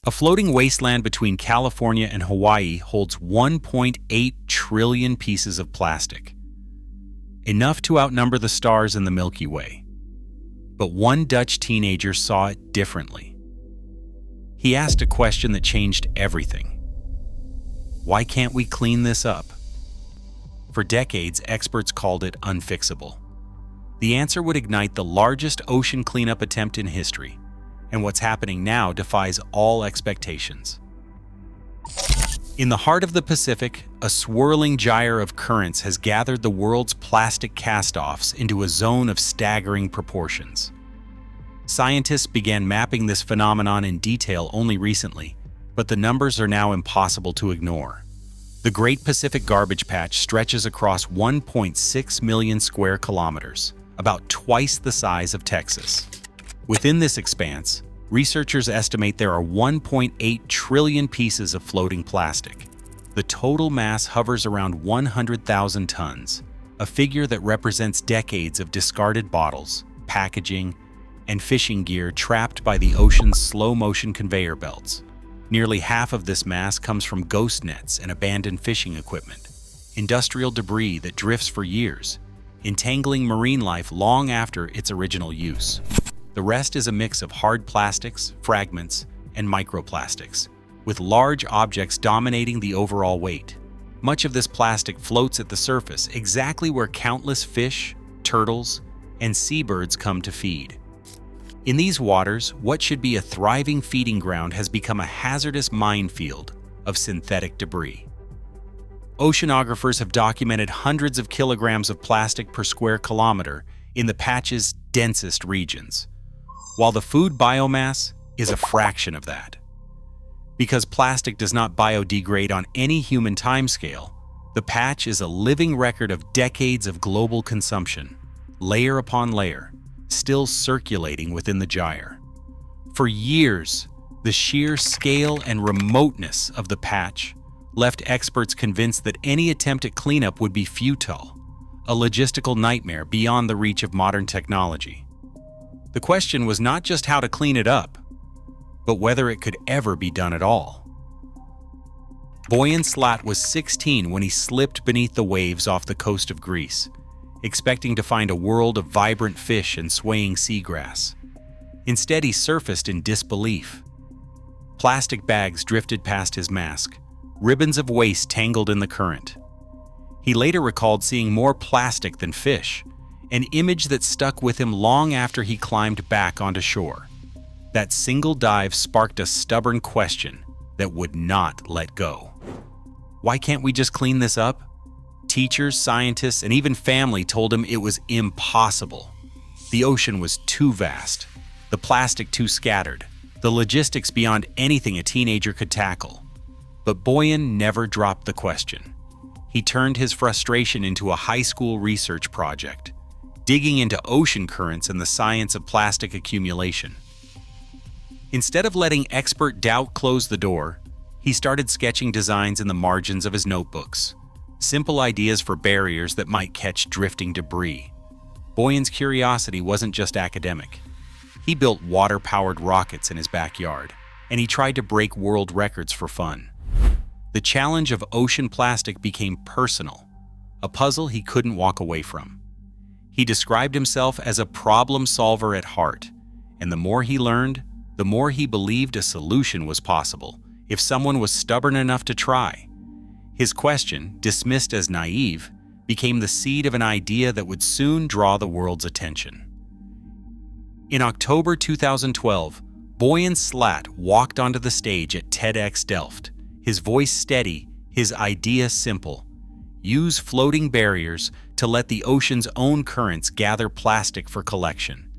A floating wasteland between California and Hawaii holds 1.8 trillion pieces of plastic, enough to outnumber the stars in the Milky Way. But one Dutch teenager saw it differently. He asked a question that changed everything. Why can't we clean this up? For decades, experts called it unfixable. The answer would ignite the largest ocean cleanup attempt in history, and what's happening now defies all expectations. In the heart of the Pacific, a swirling gyre of currents has gathered the world's plastic cast-offs into a zone of staggering proportions. Scientists began mapping this phenomenon in detail only recently, but the numbers are now impossible to ignore. The Great Pacific Garbage Patch stretches across 1.6 million square kilometers, about twice the size of Texas. Within this expanse, researchers estimate there are 1.8 trillion pieces of floating plastic. The total mass hovers around 100,000 tons, a figure that represents decades of discarded bottles, packaging, and fishing gear trapped by the ocean's slow-motion conveyor belts. Nearly half of this mass comes from ghost nets and abandoned fishing equipment, industrial debris that drifts for years, entangling marine life long after its original use. The rest is a mix of hard plastics, fragments, and microplastics, with large objects dominating the overall weight. Much of this plastic floats at the surface, exactly where countless fish, turtles, and seabirds come to feed. In these waters, what should be a thriving feeding ground has become a hazardous minefield of synthetic debris. Oceanographers have documented hundreds of kilograms of plastic per square kilometer in the patch's densest regions, while the food biomass is a fraction of that. Because plastic does not biodegrade on any human timescale, the patch is a living record of decades of global consumption, layer upon layer, still circulating within the gyre. For years, the sheer scale and remoteness of the patch left experts convinced that any attempt at cleanup would be futile, a logistical nightmare beyond the reach of modern technology. The question was not just how to clean it up, but whether it could ever be done at all. Boyan Slat was 16 when he slipped beneath the waves off the coast of Greece, expecting to find a world of vibrant fish and swaying seagrass. Instead, he surfaced in disbelief. Plastic bags drifted past his mask, ribbons of waste tangled in the current. He later recalled seeing more plastic than fish, an image that stuck with him long after he climbed back onto shore. That single dive sparked a stubborn question that would not let go. Why can't we just clean this up? Teachers, scientists, and even family told him it was impossible. The ocean was too vast, the plastic too scattered, the logistics beyond anything a teenager could tackle. But Boyan never dropped the question. He turned his frustration into a high school research project, digging into ocean currents and the science of plastic accumulation. Instead of letting expert doubt close the door, he started sketching designs in the margins of his notebooks, simple ideas for barriers that might catch drifting debris. Boyan's curiosity wasn't just academic. He built water-powered rockets in his backyard, and he tried to break world records for fun. The challenge of ocean plastic became personal, a puzzle he couldn't walk away from. He described himself as a problem solver at heart, and the more he learned, the more he believed a solution was possible if someone was stubborn enough to try. His question, dismissed as naive, became the seed of an idea that would soon draw the world's attention. In October 2012, Boyan Slat walked onto the stage at TEDx Delft, his voice steady, his idea simple. Use floating barriers to let the ocean's own currents gather plastic for collection.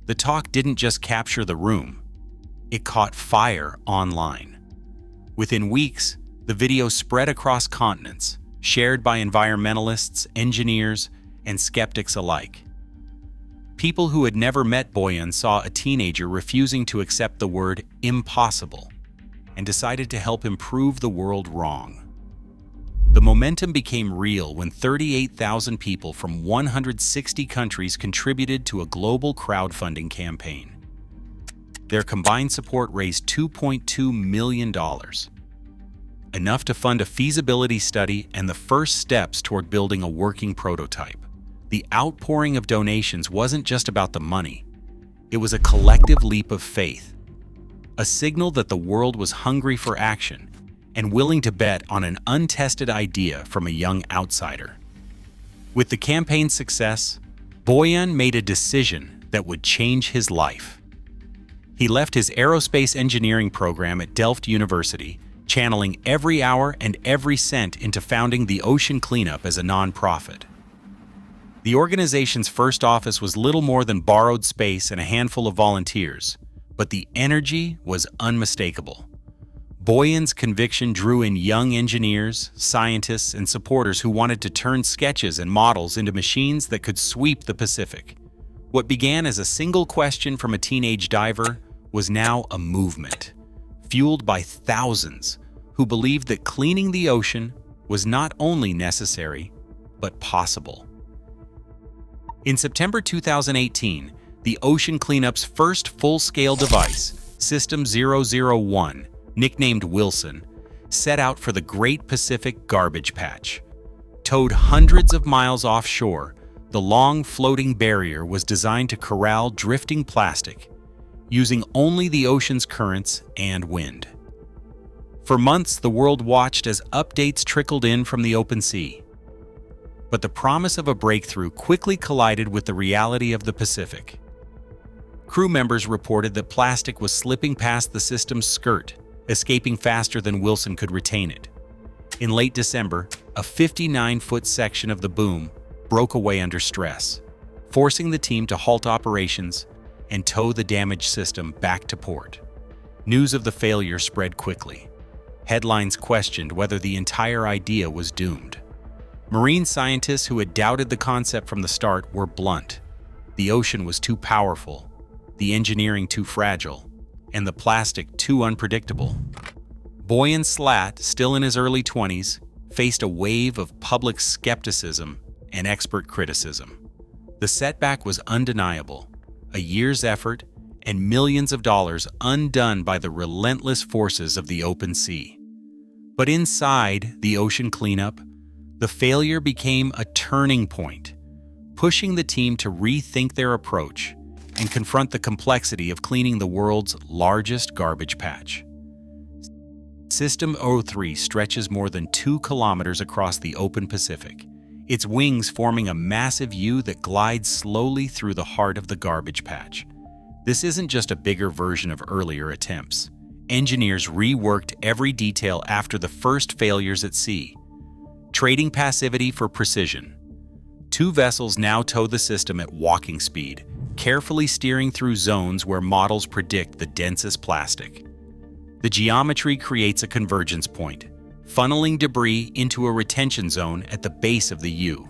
The talk didn't just capture the room, it caught fire online. Within weeks, the video spread across continents, shared by environmentalists, engineers, and skeptics alike. People who had never met Boyan saw a teenager refusing to accept the word impossible and decided to help him prove the world wrong. The momentum became real when 38,000 people from 160 countries contributed to a global crowdfunding campaign. Their combined support raised $2.2 million, enough to fund a feasibility study and the first steps toward building a working prototype. The outpouring of donations wasn't just about the money. It was a collective leap of faith, a signal that the world was hungry for action and willing to bet on an untested idea from a young outsider. With the campaign's success, Boyan made a decision that would change his life. He left his aerospace engineering program at Delft University, channeling every hour and every cent into founding the Ocean Cleanup as a nonprofit. The organization's first office was little more than borrowed space and a handful of volunteers, but the energy was unmistakable. Boyan's conviction drew in young engineers, scientists, and supporters who wanted to turn sketches and models into machines that could sweep the Pacific. What began as a single question from a teenage diver was now a movement, fueled by thousands who believed that cleaning the ocean was not only necessary, but possible. In September 2018, the Ocean Cleanup's first full-scale device, System 001, nicknamed Wilson, set out for the Great Pacific Garbage Patch. Towed hundreds of miles offshore, the long floating barrier was designed to corral drifting plastic, using only the ocean's currents and wind. For months, the world watched as updates trickled in from the open sea. But the promise of a breakthrough quickly collided with the reality of the Pacific. Crew members reported that plastic was slipping past the system's skirt, escaping faster than Wilson could retain it. In late December, a 59-foot section of the boom broke away under stress, forcing the team to halt operations and tow the damaged system back to port. News of the failure spread quickly. Headlines questioned whether the entire idea was doomed. Marine scientists who had doubted the concept from the start were blunt. The ocean was too powerful, the engineering too fragile, and the plastic too unpredictable. Boyan Slat, still in his early 20s, faced a wave of public skepticism and expert criticism. The setback was undeniable, a year's effort and millions of dollars undone by the relentless forces of the open sea. But inside the Ocean Cleanup, the failure became a turning point, pushing the team to rethink their approach and confront the complexity of cleaning the world's largest garbage patch. System 03 stretches more than 2 kilometers across the open Pacific, its wings forming a massive U that glides slowly through the heart of the garbage patch. This isn't just a bigger version of earlier attempts. Engineers reworked every detail after the first failures at sea, trading passivity for precision. 2 vessels now tow the system at walking speed, carefully steering through zones where models predict the densest plastic. The geometry creates a convergence point, funneling debris into a retention zone at the base of the U.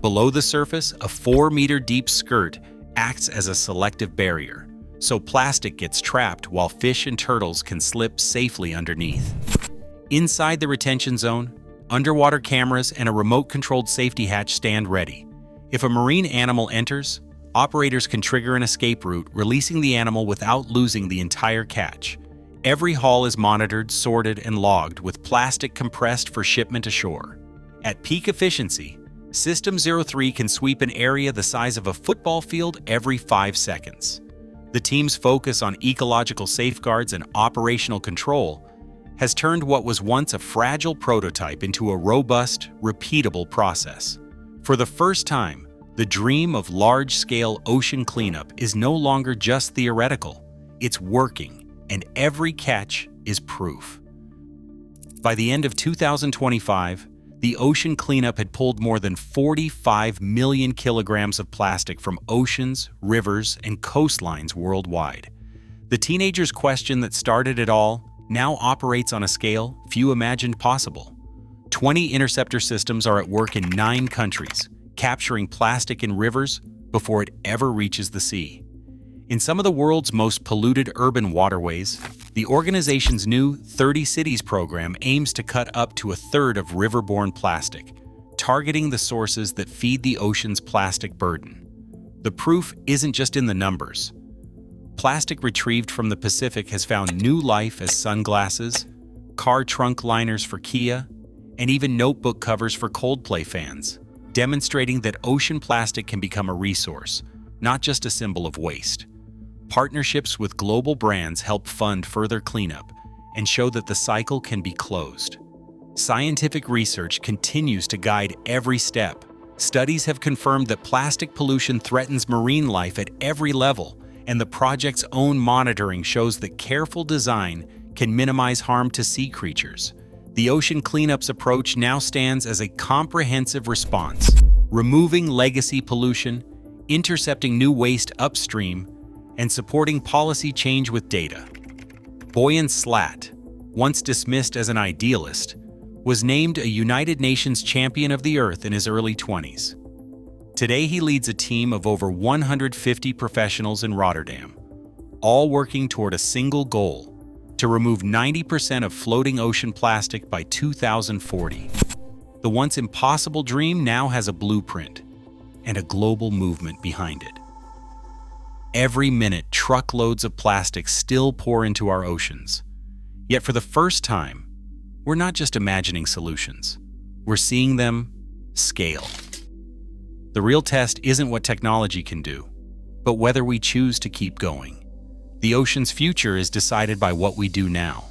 Below the surface, a 4-meter-deep skirt acts as a selective barrier, so plastic gets trapped while fish and turtles can slip safely underneath. Inside the retention zone, underwater cameras and a remote-controlled safety hatch stand ready. If a marine animal enters, operators can trigger an escape route, releasing the animal without losing the entire catch. Every haul is monitored, sorted, and logged, with plastic compressed for shipment ashore. At peak efficiency, System 03 can sweep an area the size of a football field every 5 seconds. The team's focus on ecological safeguards and operational control has turned what was once a fragile prototype into a robust, repeatable process. For the first time, the dream of large-scale ocean cleanup is no longer just theoretical. It's working, and every catch is proof. By the end of 2025, the ocean cleanup had pulled more than 45 million kilograms of plastic from oceans, rivers, and coastlines worldwide. The teenager's question that started it all now operates on a scale few imagined possible. 20 interceptor systems are at work in 9 countries, capturing plastic in rivers before it ever reaches the sea. In some of the world's most polluted urban waterways, the organization's new 30 Cities program aims to cut up to 1/3 of riverborne plastic, targeting the sources that feed the ocean's plastic burden. The proof isn't just in the numbers. plastic retrieved from the Pacific has found new life as sunglasses, car trunk liners for Kia, and even notebook covers for Coldplay fans, demonstrating that ocean plastic can become a resource, not just a symbol of waste. Partnerships with global brands help fund further cleanup and show that the cycle can be closed. Scientific research continues to guide every step. Studies have confirmed that plastic pollution threatens marine life at every level, and the project's own monitoring shows that careful design can minimize harm to sea creatures. The ocean cleanup's approach now stands as a comprehensive response, removing legacy pollution, intercepting new waste upstream, and supporting policy change with data. Boyan Slat, once dismissed as an idealist, was named a United Nations Champion of the Earth in his early 20s. Today he leads a team of over 150 professionals in Rotterdam, all working toward a single goal: to remove 90% of floating ocean plastic by 2040. The once impossible dream now has a blueprint and a global movement behind it. Every minute, truckloads of plastic still pour into our oceans. Yet for the first time, we're not just imagining solutions. We're seeing them scale. The real test isn't what technology can do, but whether we choose to keep going. The ocean's future is decided by what we do now.